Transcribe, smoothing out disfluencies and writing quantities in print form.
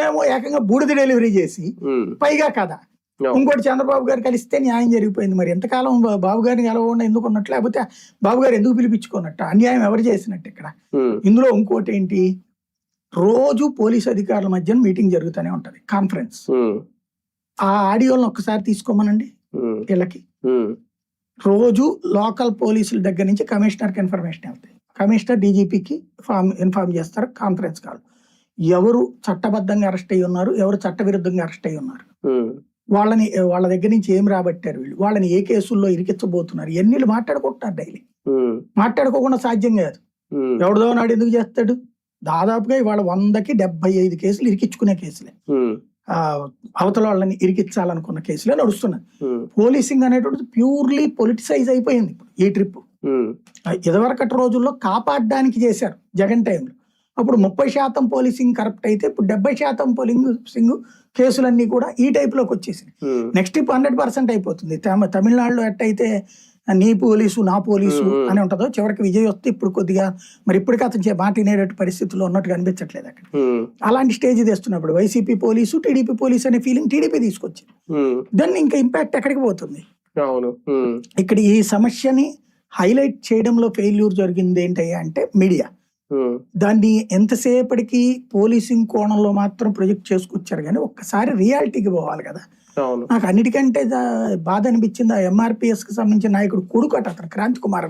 ఏమో ఏకంగా బూడిద డెలివరీ చేసి పైగా కదా ఇంకోటి చంద్రబాబు గారు కలిస్తే న్యాయం జరిగిపోయింది. మరి ఎంతకాలం బాబు గారిని కలవకుండా ఎందుకు ఉన్నట్టు, లేకపోతే బాబు గారు ఎందుకు పిలిపించుకున్నట్టు, అన్యాయం ఎవరు చేసినట్టు ఇక్కడ. ఇందులో ఇంకోటి ఏంటి, రోజు పోలీసు అధికారుల మధ్య మీటింగ్ జరుగుతూనే ఉంటది, కాన్ఫరెన్స్. ఆ ఆడియోలను ఒక్కసారి తీసుకోమనండి వీళ్ళకి. రోజు లోకల్ పోలీసుల దగ్గర నుంచి కమిషనర్కి ఇన్ఫర్మేషన్ వెళ్తాయి, కమిషనర్ డీజీపీకి ఇన్ఫార్మ్ చేస్తారు. కాన్ఫరెన్స్ కాల్, ఎవరు చట్టబద్ధంగా అరెస్ట్ అయ్యి ఉన్నారు, ఎవరు చట్టవిరుద్ధంగా అరెస్ట్ అయ్యి ఉన్నారు, వాళ్ళ దగ్గర నుంచి ఏం రాబట్టారు, వాళ్ళని ఏ కేసుల్లో ఇరికించబోతున్నారు, ఎన్ని మాట్లాడుకుంటున్నారు డైలీ. మాట్లాడుకోకుండా సాధ్యం కాదు. ఎవరిదో నాడు ఎందుకు చేస్తాడు. దాదాపుగా ఇవాళ 100కి 75 కేసులు ఇరికించుకునే కేసులే, అవతల వాళ్ళని ఇరికించాలనుకున్న కేసులే నడుస్తున్నాయి. పోలీసింగ్ అనేటువంటిది ప్యూర్లీ పొలిటిసైజ్ అయిపోయింది ఇప్పుడు ఈ ట్రిప్. ఇదివరకటి రోజుల్లో కాపాడడానికి చేశారు జగన్ టైంలో. అప్పుడు 30% పోలీసింగ్ కరప్ట్ అయితే ఇప్పుడు 70% పోలీసింగ్ కేసులన్నీ కూడా ఈ టైప్ లోకి వచ్చేసినాయి. నెక్స్ట్ ఇప్పుడు 100% అయిపోతుంది. తమిళనాడులో ఎట్టయితే నీ పోలీసు నా పోలీసు అని ఉంటుందో, చివరికి విజయ్ వస్తే ఇప్పుడు కొద్దిగా మరి ఇప్పటికీ అతను మాట వినేటట్టు పరిస్థితుల్లో ఉన్నట్టుగా అనిపించట్లేదు అక్కడ. అలాంటి స్టేజ్ తెస్తున్నప్పుడు వైసీపీ పోలీసు టీడీపీ పోలీసు అనే ఫీలింగ్ టీడీపీ తీసుకొచ్చింది. దాన్ని ఇంకా ఇంపాక్ట్ ఎక్కడికి పోతుంది. ఇక్కడ ఈ సమస్యని హైలైట్ చేయడంలో ఫెయిల్యూర్ జరిగింది ఏంటయ్యా అంటే మీడియా. దాన్ని ఎంతసేపటికి పోలీసింగ్ కోణంలో మాత్రం ప్రొజెక్ట్ చేసుకొచ్చారు కానీ ఒక్కసారి రియాలిటీకి పోవాలి కదా. నాకు అన్నిటికంటే బాధ అనిపించింది ఆ ఎంఆర్పిఎస్ కి సంబంధించిన నాయకుడు కొడుకు అతను క్రాంతి కుమార్.